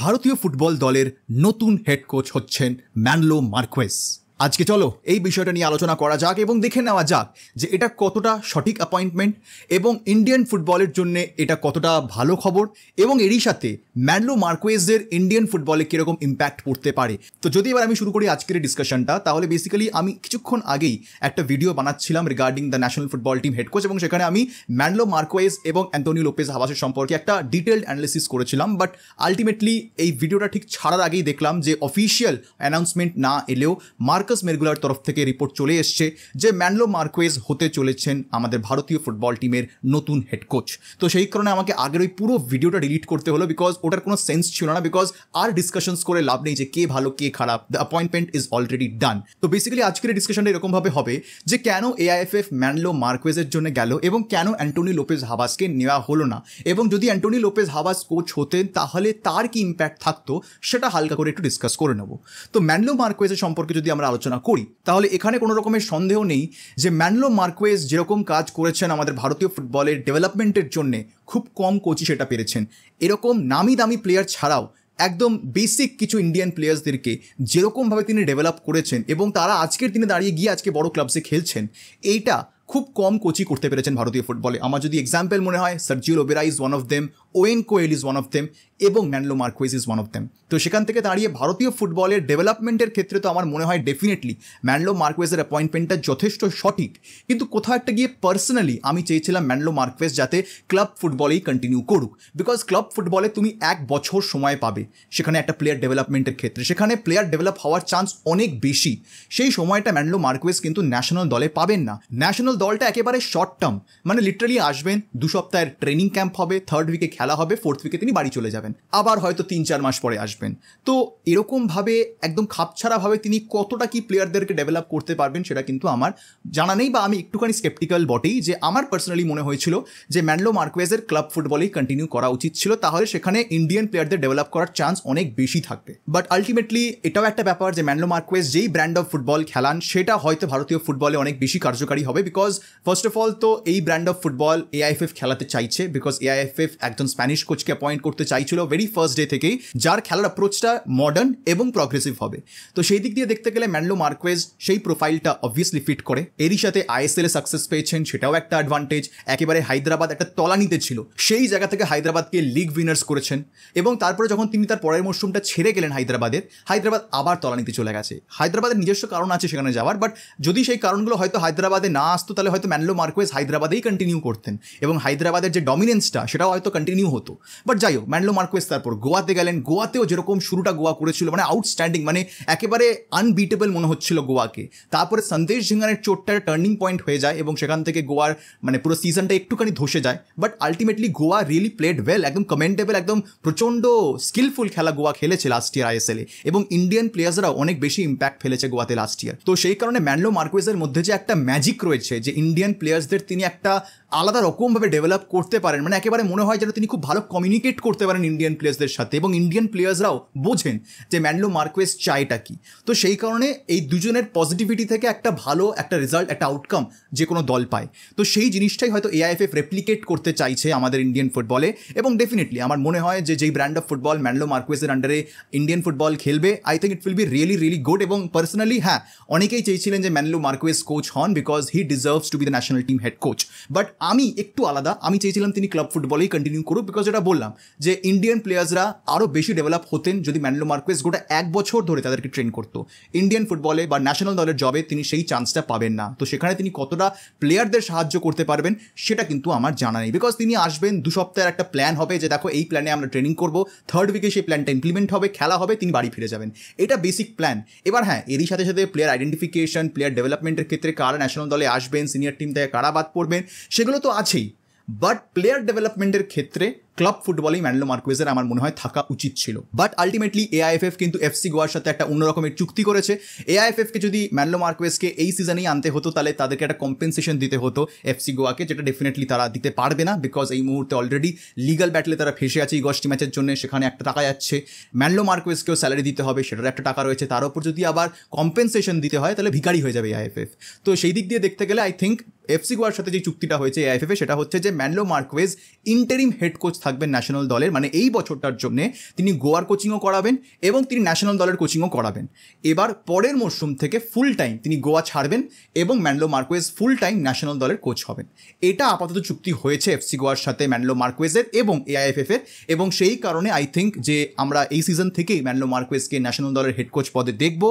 ভারতীয় ফুটবল দলের নতুন হেড কোচ হচ্ছেন ম্যানলো মার্কোয়েজ। আজকে চলো এই বিষয়টা নিয়ে আলোচনা করা যাক এবং দেখে নেওয়া যাক যে এটা কতটা সঠিক অ্যাপয়েন্টমেন্ট এবং ইন্ডিয়ান ফুটবলের জন্য এটা কতটা ভালো খবর এবং এরই সাথে ম্যানলো মার্কোয়েজের ইন্ডিয়ান ফুটবলে কীরকম ইম্প্যাক্ট পড়তে পারে। তো যদি এবার আমি শুরু করি আজকের ডিসকাশনটা, তাহলে বেসিক্যালি আমি কিছুক্ষণ আগেই একটা ভিডিও বানাচ্ছিলাম regarding the national football team head coach এবং সেখানে আমি ম্যানলো মার্কোয়েজ এবং অ্যান্টোনিও লোপেজ হাভাসের সম্পর্কে একটা ডিটেলড অ্যানালিসিস করেছিলাম। বাট আলটিমেটলি এই ভিডিওটা ঠিক ছাড়ার আগেই দেখলাম যে অফিসিয়াল অ্যানাউন্সমেন্ট না এলেও মার্কাস মেরগুলার তরফ থেকে রিপোর্ট চলে এসছে যে ম্যানলো মার্কোয়েজ হতে চলেছেন আমাদের ভারতীয় ফুটবল টিমের নতুন হেড কোচ। তো সেই কারণে আমাকে আগের ওই পুরো ভিডিওটা ডিলিট করতে হলো, বিকজ ওটার কোনো সেন্স ছিল না, বিকজ আর ডিসকাশনস করে লাভ নেই যে কে ভালো কে খারাপ। The appointment is already done. তো বেসিক্যালি আজকের ডিসকাশনটা এরকমভাবে হবে যে কেন এআইএফএফ ম্যানলো মার্কোয়েজের জন্য গেল এবং কেন অ্যান্টোনিও লোপেজ হাভাসকে নেওয়া হলো না, এবং যদি অ্যান্টোনিও লোপেজ হাভাস কোচ হতেন তাহলে তার কি ইম্প্যাক্ট থাকতো সেটা হালকা করে একটু ডিসকাস করে নেব। তো ম্যানলো মার্কোয়েজের সম্পর্কে যদি আমরা আলোচনা করি তাহলে এখানে কোনো রকমের সন্দেহ নেই যে ম্যানলো মার্কোয়েজ যেরকম কাজ করেছেন আমাদের ভারতীয় ফুটবলের ডেভেলপমেন্টের জন্য খুব কম কোচই সেটা পেরেছেন। এরকম নামি দামি প্লেয়ার ছাড়াও একদম বেসিক কিছু ইন্ডিয়ান প্লেয়ার্সদেরকে যেরকমভাবে তিনি ডেভেলপ করেছেন এবং তারা আজকের দিনে দাঁড়িয়ে গিয়ে আজকে বড় ক্লাবসে খেলছেন, এইটা খুব কম কোচই করতে পেরেছেন ভারতীয় ফুটবলে। আমার যদি এক্সাম্পল মনে হয়, Sergio Lobera is one of them, Owen Coyle is one of them এবং Manolo Marquez is one of them. তো সেখান থেকে দাঁড়িয়ে ভারতীয় ফুটবলের ডেভেলপমেন্টের ক্ষেত্রে তো আমার মনে হয় ডেফিনেটলি ম্যানলো মার্কোয়েজের অ্যাপয়েন্টমেন্টটা যথেষ্ট সঠিক। কিন্তু কোথাও একটা গিয়ে পার্সোনালি আমি চেয়েছিলাম ম্যানলো মার্কোয়েজ যাতে ক্লাব ফুটবলেই কন্টিনিউ করুক, বিকজ ক্লাব ফুটবলে তুমি 1 বছর সময় পাবে সেখানে একটা প্লেয়ার ডেভেলপমেন্টের ক্ষেত্রে, সেখানে প্লেয়ার ডেভেলপ হওয়ার চান্স অনেক বেশি। সেই সময়টা ম্যানলো মার্কোয়েজ কিন্তু ন্যাশনাল দলে পাবেন না। ন্যাশনাল দলটা একেবারে শর্ট টার্ম, মানে লিটারালি আসবেন 2 সপ্তাহের ট্রেনিং ক্যাম্প হবে, 3rd উইকে খেলা হবে, 4th উইকে তিনি বাড়ি চলে যাবেন, আবার হয়তো 3-4 মাস পরে আসবেন। তো এরকমভাবে একদম খাপছাড়াভাবে তিনি কতটা কি প্লেয়ারদেরকে ডেভেলপ করতে পারবেন সেটা কিন্তু আমার জানা নেই, বা আমি একটুখানি স্কেপটিক্যাল বটেই। যে আমার পার্সোনালি মনে হয়েছিল যে ম্যানলো মার্কোয়েজের ক্লাব ফুটবলেই কন্টিনিউ করা উচিত ছিল, তাহলে সেখানে ইন্ডিয়ান প্লেয়ারদের ডেভেলপ করার চান্স অনেক বেশি থাকবে। বাট আলটিমেটলি এটাও একটা ব্যাপার যে ম্যানলো মার্কোয়েজ যেই ব্র্যান্ড অফ ফুটবল খেলান সেটা হয়তো ভারতীয় ফুটবলে অনেক বেশি কার্যকারী হবে, বিকজ ফার্স্ট অফ অল তো এই ব্র্যান্ড অফ ফুটবল এআইএফএফ খেলাতে চাইছে, বিকজ এআইএফএফ একজন স্প্যানিশ কোচকে অ্যাপয়েন্ট করতে চাইছিল ভেরি ফার্স্ট ডে থেকেই, যার খেলার অ্যাপ্রোচটা মডার্ন এবং প্রগ্রেসিভ হবে। তো সেই দিক দিয়ে দেখতে গেলে ম্যানলো মার্কোয়েজ সেই প্রোফাইলটা অবভিয়াসলি ফিট করে। এরই সাথে আইএসএল এ সাকসেস পেয়েছেন, সেটাও একটা অ্যাডভান্টেজ। একেবারে হায়দ্রাবাদ একটা তলানিতে ছিল, সেই জায়গা থেকে হায়দ্রাবাদকে লিগ উইনার্স করেছেন এবং তারপরে যখন তিনি তার পরের মরশুমটা ছেড়ে গেলেন হায়দ্রাবাদ আবার তলানিতে চলে গেছে। হায়দ্রাবাদের নিজস্ব কারণ আছে সেখানে যাওয়ার, বাট যদি সেই কারণগুলো হয়তো হায়দ্রাবাদে না আসতো তাহলে হয়তো ম্যানলো মার্কোয়েজ হায়দ্রাবাদেই কন্টিনিউ করতেন এবং হায়দ্রাবাদের যে ডমিনেন্সটা সেটাও হয়তো কন্টিনিউ হতো। বাট যাই হোক, ম্যানলো মার্কোয়েজ তারপর গোয়াতে গেলেন। গোয়াতেও যেরকম শুরুটা গোয়া করেছিল মানে আউটস্ট্যান্ডিং, মানে একেবারে আনবিটেবল মনে হচ্ছিল গোয়াকে। তারপরে সন্দেশ ঝিঙ্গানের চোটটা টার্নিং পয়েন্ট হয়ে যায় এবং সেখান থেকে গোয়ার মানে পুরো সিজনটা একটুখানি ধসে যায়। But ultimately Goa really played well, একদম কমেন্টেবল, একদম প্রচণ্ড স্কিলফুল খেলা গোয়া খেলেছে লাস্ট ইয়ার আইএসএলে, এবং ইন্ডিয়ান প্লেয়ার্সরাও অনেক বেশি ইম্প্যাক্ট ফেলেছে গোয়াতে লাস্ট ইয়ার। তো সেই কারণে ম্যানলো মার্কোয়েজের মধ্যে যে একটা ম্যাজিক রয়েছে যে ইন্ডিয়ান প্লেয়ার্সদের তিনি একটা আলাদা রকমভাবে ডেভেলপ করতে পারেন, মানে একেবারে মনে হয় যেন তিনি খুব ভালো কমিউনিকেট করতে পারেন ইন্ডিয়ান প্লেয়ার্সদের সাথে এবং ইন্ডিয়ান প্লেয়ার্সরাও বোঝেন যে ম্যানলো মার্কোয়েজ চাইটা কি। তো সেই কারণে এই দুজনের পজিটিভিটি থেকে একটা ভালো একটা রেজাল্ট, একটা আউটকাম যে কোনো দল পায়। তো সেই জিনিসটাই হয়তো এআইএফএফ রেপ্লিকেট করতে চাইছে আমাদের ইন্ডিয়ান ফুটবলে, এবং ডেফিনেটলি আমার মনে হয় যে যেই ব্র্যান্ড অফ ফুটবল ম্যানলো মার্কোয়েজের আন্ডারে ইন্ডিয়ান ফুটবল খেলবে, I think it will be really really good. এবং পার্সোনালি হ্যাঁ, অনেকেই চেয়েছিলেন যে ম্যানলো মার্কোয়েজ কোচ হন because he deserves to be the national team head coach. But আমি একটু আলাদা, আমি চেয়েছিলাম তিনি ক্লাব ফুটবলেই কন্টিনিউ করুক, বিকজ এটা বললাম যে ইন্ডিয়ান প্লেয়ার্সরা আরও বেশি ডেভেলপ হতেন যদি ম্যানলো মার্কোয়েজ গোটা 1 বছর ধরে তাদেরকে ট্রেন করতো। ইন্ডিয়ান ফুটবলে বা ন্যাশনাল দলের জবে তিনি সেই চান্সটা পাবেন না। তো সেখানে তিনি কতটা প্লেয়ারদের সাহায্য করতে পারবেন সেটা কিন্তু আমার জানা নেই, বিকজ তিনি আসবেন 2 সপ্তাহের একটা প্ল্যান হবে যে দেখো এই প্ল্যানে আমরা ট্রেনিং করবো, 3rd উইকে সেই প্ল্যানটা ইমপ্লিমেন্ট হবে, খেলা হবে, তিনি বাড়ি ফিরে যাবেন, এটা বেসিক প্ল্যান। এবার হ্যাঁ, এরই সাথে সাথে প্লেয়ার আইডেন্টিফিকেশন, প্লেয়ার ডেভেলপমেন্টের ক্ষেত্রে কারা ন্যাশনাল দলে আসবেন, সিনিয়র টিম থেকে কারা বাদ পড়বেন, সেগুলো তো আছেই। বাট প্লেয়ার ডেভেলপমেন্টের ক্ষেত্রে ক্লাব ফুটবলেই ম্যানলো মার্কোয়েজের আমার মনে হয় থাকা উচিত ছিল। বাট আলটিমেটলি এআইএফএফ কিন্তু এফসি গোয়ার সাথে একটা অন্য রকমের চুক্তি করেছে। এআইএফএফকে যদি ম্যানলো মার্কোয়েজকে এই সিজনেই আনতে হতো তাহলে তাদেরকে একটা কম্পেনসেশন দিতে হতো এফসি গোয়াকে, যেটা ডেফিনেটলি তারা দিতে পারবে না, বিকজ এই মুহূর্তে অলরেডি লিগাল ব্যাটলে তারা ফেসে আছে ইগস্টি ম্যাচের জন্য, সেখানে একটা টাকা যাচ্ছে। ম্যানলো মার্কোয়েজকেও স্যালারি দিতে হবে, সেটার একটা টাকা রয়েছে, তার উপর যদি আবার কম্পেনসেশন দিতে হয় তাহলে ভিখারি হয়ে যাবে এআইএফএফ। তো সেই দিক দিয়ে দেখতে গেলে আই থিঙ্ক এফসি গোয়ার সাথে যে চুক্তিটা হয়েছে এআইএফএফ সেটা হচ্ছে যে Manolo Marquez interim head coach থাকবেন ন্যাশনাল দলের, মানে এই বছরটার জন্য তিনি গোয়ার কোচিংও করাবেন এবং তিনি ন্যাশনাল দলের কোচিংও করাবেন। এবার পরের মরশুম থেকে ফুল টাইম তিনি গোয়া ছাড়বেন এবং Manolo Marquez full time national দলের কোচ হবেন। এটা আপাতত চুক্তি হয়েছে এফসি গোয়ার সাথে ম্যানলো মার্কোয়েজের এবং এআইএফএফ এর, এবং সেই কারণে আই থিঙ্ক যে আমরা এই সিজন থেকেই ম্যানলো মার্কোয়েজকে ন্যাশনাল দলের হেড কোচ পদে দেখব।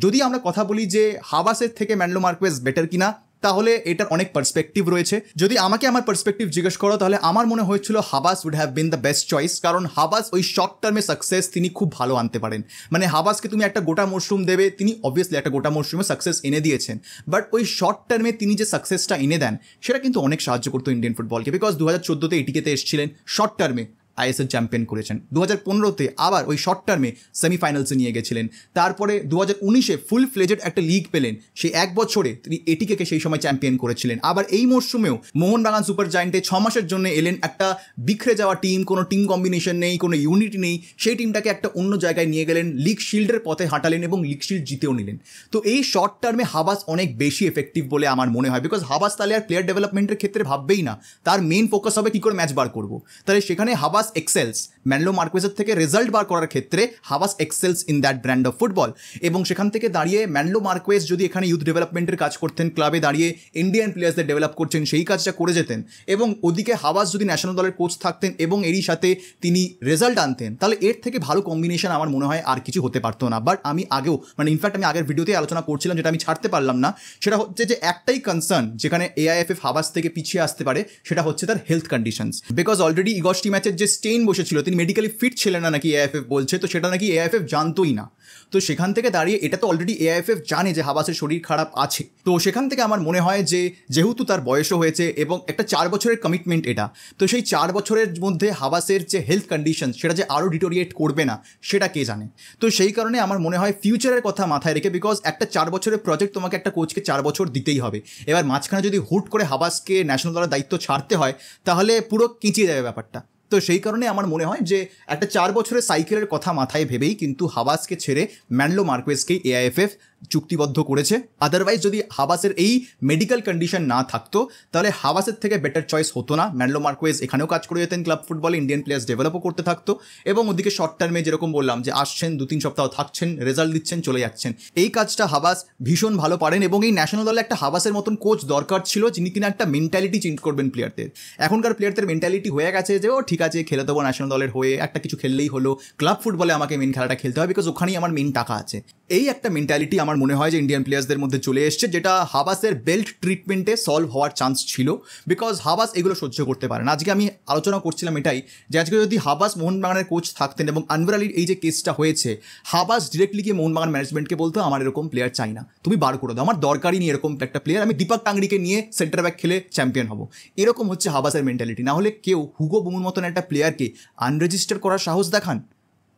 যদি আমরা কথা বলি যে হাবাসের থেকে ম্যানলো মার্কোয়েজ বেটার কিনা, তাহলে এটার অনেক পার্সপেক্টিভ রয়েছে। যদি আমাকে আমার পার্সপেক্টিভ জিজ্ঞেস করো তাহলে আমার মনে হয়েছিল Habas would have been the best choice, কারণ হাবাস ওই শর্ট টার্মে সাকসেস তিনি খুব ভালো আনতে পারেন। মানে হাবাসকে তুমি একটা গোটা মরশুম দেবে, তিনি অবভিয়াসলি একটা গোটা মরশুমে সাকসেস এনে দিয়েছেন, বাট ওই শর্ট টার্মে তিনি যে সাকসেসটা এনে দেন সেটা কিন্তু অনেক সাহায্য করতো ইন্ডিয়ান ফুটবলকে। বিকজ 2014-তে এটিকেতে এসেছিলেন, শর্ট টার্মে আইএসএল চ্যাম্পিয়ন করেছেন, 2015-তে আবার ওই শর্ট টার্মে সেমিফাইনালসে নিয়ে গেছিলেন, তারপরে 2019-এ ফুল ফ্লেজেড একটা লিগ পেলেন, সেই এক বছরে তিনি এটিকে সেই সময় চ্যাম্পিয়ন করেছিলেন। আবার এই মরশুমেও মোহনবাগান সুপার জায়ান্টে 6 মাসের জন্য এলেন, একটা বিখরে যাওয়া টিম, কোনো টিম কম্বিনেশন নেই, কোনো ইউনিটি নেই, সেই টিমটাকে একটা অন্য জায়গায় নিয়ে গেলেন, লিগ শিল্ডের পথে হাঁটালেন এবং লিগ শিল্ড জিতেও নিলেন। তো এই শর্ট টার্মে হাবাস অনেক বেশি এফেক্টিভ বলে আমার মনে হয়, বিকজ হাবাস তাহলে আর প্লেয়ার ডেভেলপমেন্টের ক্ষেত্রে ভাববেই না, তার মেইন ফোকাস হবে কী করে ম্যাচ বার করবো। তাহলে সেখানে হাবাস এক্সেলস, ম্যানলো মার্কোয়েজের থেকে রেজাল্ট বার করার ক্ষেত্রে Habas excels in that brand of football. এবং সেখান থেকে দাঁড়িয়ে ম্যানলো মার্কোয়েজ যদি এখানে ইউথ ডেভেলপমেন্টের কাজ করতেন, ক্লাবে দাঁড়িয়ে ইন্ডিয়ান প্লেয়ার্সদের ডেভেলপ করছেন সেই কাজটা করে যেতেন, এবং ওদিকে হাবাস যদি ন্যাশনাল দলের কোচ থাকতেন এবং এরই সাথে তিনি রেজাল্ট আনতেন, তাহলে এর থেকে ভালো কম্বিনেশন আমার মনে হয় আর কিছু হতে পারতো না। বাট আমি আগেও, মানে ইনফ্যাক্ট আমি আগের ভিডিওতে আলোচনা করছিলাম, যেটা আমি ছাড়তে পারলাম না, সেটা হচ্ছে যে একটাই কনসার্ন যেখানে এআইএফএফ হাবাস থেকে পিছিয়ে আসতে পারে, সেটা হচ্ছে তার হেলথ কন্ডিশনস। বিকজ অলরেডি ইগস্টি ম্যাচের যে স্টেইন বসেছিল, তিনি মেডিকেলি ফিট ছিলেন না নাকি এআইএফএফ বলছে, তো সেটা নাকি এআইএফএফ জানতোই না। তো সেখান থেকে দাঁড়িয়ে এটা তো অলরেডি এআইএফএফ জানে যে হাবাসের শরীর খারাপ আছে, তো সেখান থেকে আমার মনে হয় যে যেহেতু তার বয়সও হয়েছে এবং একটা 4 বছরের কমিটমেন্ট এটা, তো সেই 4 বছরের মধ্যে হাবাসের যে হেলথ কন্ডিশন সেটা যে আরও ডিটোরিয়েট করবে না সেটা কে জানে। তো সেই কারণে আমার মনে হয় ফিউচারের কথা মাথায় রেখে, বিকজ একটা 4 বছরের প্রজেক্ট তোমাকে একটা কোচকে 4 বছর দিতেই হবে। এবার মাঝখানে যদি হুট করে হাবাসকে ন্যাশনাল দলের দায়িত্ব ছাড়তে হয় তাহলে পুরো কেঁচিয়ে যাবে ব্যাপারটা। তো সেই কারণে আমার মনে হয় যে একটা 4 বছরের সাইকেলের কথা মাথায় ভেবেই কিন্তু হাবাসকে ছেড়ে ম্যানলো মার্কোয়েজকেই এআইএফএফ চুক্তিবদ্ধ করেছে। আদারওয়াইজ যদি হাবাসের এই মেডিকেল কন্ডিশন না থাকতো তাহলে হাবাসের থেকে বেটার চয়েস হতো না। ম্যানলো মার্কোয়েজ এখানেও কাজ করে যেতেন ক্লাব ফুটবলে, ইন্ডিয়ান প্লেয়ার্স ডেভেলপও করতে থাকতো, এবং ওদিকে শর্ট টার্মে যেরকম বললাম যে আসছেন 2-3 সপ্তাহ থাকছেন, রেজাল্ট দিচ্ছেন, চলে যাচ্ছেন। এই কাজটা হাবাস ভীষণ ভালো পারেন, এবং এই ন্যাশনাল দলে একটা হাবাসের মতন কোচ দরকার ছিল যিনি কিনা একটা মেন্টালিটি চেঞ্জ করবেন প্লেয়ারদের। এখনকার প্লেয়ারদের মেন্টালিটি হয়ে গেছে যে ও ঠিক আছে খেলে দেবো ন্যাশনাল দলের হয়ে, একটা কিছু খেললেই হলো, ক্লাব ফুটবলে আমাকে মেন খেলাটা খেলতে হয় বিকজ ওখানেই আমার মেন টাকা আছে। এই একটা মেন্টালিটি আমার মনে হয় যে ইন্ডিয়ান প্লেয়ার্সদের মধ্যে চলে এসছে, যেটা হাবাসের বেল্ট ট্রিটমেন্টে সলভ হওয়ার চান্স ছিল, বিকজ হাবাস এগুলো সহ্য করতে পারে না। আজকে আমি আলোচনা করছিলাম এটাই যে আজকে যদি হাবাস মোহনবাগানের কোচ থাকতেন এবং আনভার আলীর এই যে কেসটা হয়েছে, হাবাস ডিরেক্টলি গিয়ে মোহনবাগান ম্যানেজমেন্টকে বলতো আমার এরকম প্লেয়ার চাই না, তুমি বার করে দাও, আমার দরকারই নেই এরকম একটা প্লেয়ার, আমি দীপক টাংরিকে নিয়ে সেন্টার ব্যাক খেলে চ্যাম্পিয়ন হব। এরকম হচ্ছে হাবাসের মেন্টালিটি। না হলে কেউ হুগো বুমুর মতন একটা প্লেয়ারকে আনরেজিস্টার করার সাহস দেখান,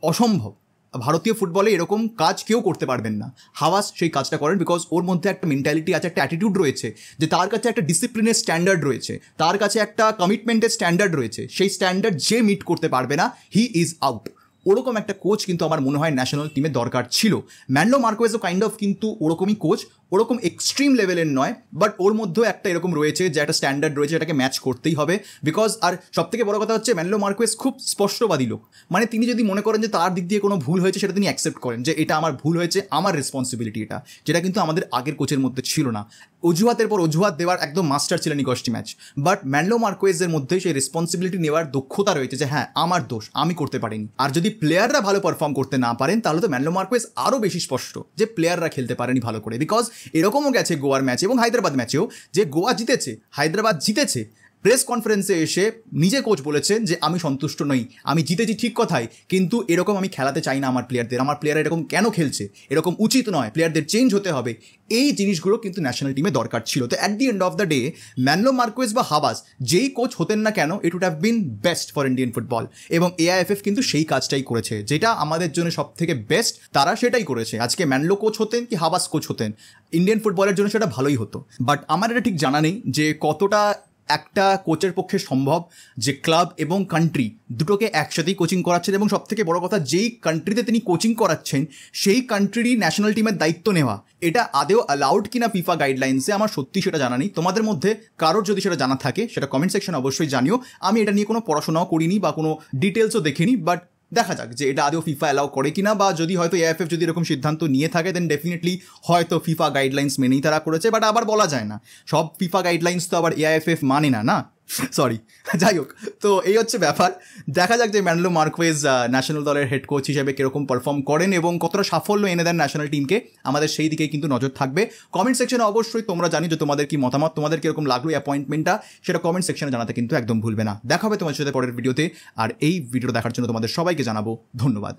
অসম্ভব। ভারতীয় ফুটবলে এরকম কাজ কেউ করতে পারবেন না। হাবাস সেই কাজটা করেন বিকজ ওর মধ্যে একটা মেন্টালিটি আছে, একটা অ্যাটিটিউড রয়েছে, যে তার কাছে একটা ডিসিপ্লিনের স্ট্যান্ডার্ড রয়েছে, তার কাছে একটা কমিটমেন্টের স্ট্যান্ডার্ড রয়েছে, সেই স্ট্যান্ডার্ড যে মিট করতে পারবে না হি ইজ আউট। ওরকম একটা কোচ কিন্তু আমার মনে হয় ন্যাশনাল টিমে দরকার ছিল। ম্যানলো মার্কোয়েজও কাইন্ড অফ কিন্তু ওরকমই কোচ, ওরকম এক্সট্রিম লেভেলের নয়, বাট ওর মধ্যেও একটা এরকম রয়েছে যে একটা স্ট্যান্ডার্ড রয়েছে, এটাকে ম্যাচ করতেই হবে। বিকজ আর সবথেকে বড় কথা হচ্ছে ম্যানলো মার্কোয়েজ খুব স্পষ্টবাদী লোক, মানে তিনি যদি মনে করেন যে তার দিক দিয়ে কোনো ভুল হয়েছে সেটা তিনি অ্যাকসেপ্ট করেন যে এটা আমার ভুল হয়েছে, আমার রেসপন্সিবিলিটি এটা, যেটা কিন্তু আমাদের আগের কোচের মধ্যে ছিল না। অজুহাতের পর অজুহাত দেওয়ার একদম মাস্টার ছিলেন ইগস্টি ম্যাচ, বাট ম্যানলো মার্কোয়েজের মধ্যে সেই রেসপন্সিবিলিটি নেওয়ার দক্ষতা রয়েছে যে হ্যাঁ আমার দোষ, আমি করতে পারিনি। আর যদি প্লেয়াররা ভালো পারফর্ম করতে না পারেন তাহলে তো ম্যানলো মার্কোয়েজ আরও বেশি স্পষ্ট যে প্লেয়াররা খেলতে পারেনি ভালো করে। বিকজ এরকমও গেছে গোয়ার ম্যাচে এবং হায়দ্রাবাদ ম্যাচেও যে গোয়া জিতেছে, হায়দ্রাবাদ জিতেছে, প্রেস কনফারেন্সে এসে নিজে কোচ বলেছেন যে আমি সন্তুষ্ট নই, আমি জিতেছি ঠিক কথাই, কিন্তু এরকম আমি খেলাতে চাই না আমার প্লেয়ারদের, আমার প্লেয়াররা এরকম কেন খেলছে, এরকম উচিত নয়, প্লেয়ারদের চেঞ্জ হতে হবে। এই জিনিসগুলো কিন্তু ন্যাশনাল টিমে দরকার ছিল। তো at the end of the day Manolo Marquez বা হাবাস যেই কোচ হতেন না কেন, it would have been best for Indian football, এবং এআইএফএফ কিন্তু সেই কাজটাই করেছে যেটা আমাদের জন্য সব থেকে বেস্ট, তারা সেটাই করেছে। আজকে ম্যানলো কোচ হতেন কি হাবাস কোচ হতেন, ইন্ডিয়ান ফুটবলের জন্য সেটা ভালোই হতো। বাট আমার এটা ঠিক জানা নেই যে কতটা একটা কোচের পক্ষে সম্ভব যে ক্লাব এবং কান্ট্রি দুটোকে একসাথেই কোচিং করাচ্ছেন, এবং সবথেকে বড় কথা যেই কান্ট্রিতে তিনি কোচিং করাচ্ছেন সেই কান্ট্রিরই ন্যাশনাল টিমের দায়িত্ব নেওয়া, এটা আদেও অ্যালাউড কিনা ফিফা গাইডলাইন্সে আমার সত্যি সেটা জানা নেই। তোমাদের মধ্যে কারোর যদি সেটা জানা থাকে সেটা কমেন্ট সেকশনে অবশ্যই জানিও। আমি এটা নিয়ে কোনো পড়াশোনাও করিনি বা কোনো ডিটেলসও দেখিনি, বাট দেখা যাক যে এটা আদেও ফিফা অ্যালাউ করে কিনা, বা যদি হয়তো এআইএফএফ যদি এরকম সিদ্ধান্ত নিয়ে থাকে দেন ডেফিনেটলি হয়তো ফিফা গাইডলাইন্স মেনেই তারা করেছে। বাট আবার বলা যায় না, সব ফিফা গাইডলাইন্স তো আবার এআইএফএফ মানে না, না সরি, যাই হোক। তো এই হচ্ছে ব্যাপার, দেখা যাক যে ম্যানলো মার্কোয়েজ ন্যাশনাল দলের হেড কোচ হিসেবে কীরকম পারফর্ম করেন এবং কতটা সাফল্য এনে দেন ন্যাশনাল টিমকে, আমাদের সেই দিকে কিন্তু নজর থাকবে। কমেন্ট সেকশনে অবশ্যই তোমরা জানি যে তোমাদের কি মতামত, তোমাদের কীরকম লাগলো এই অ্যাপয়েন্টমেন্টটা, সেটা কমেন্ট সেকশনে জানাতে কিন্তু একদম ভুলবে না। দেখা হবে তোমার সাথে পরের ভিডিওতে, আর এই ভিডিও দেখার জন্য তোমাদের সবাইকে জানাবো ধন্যবাদ।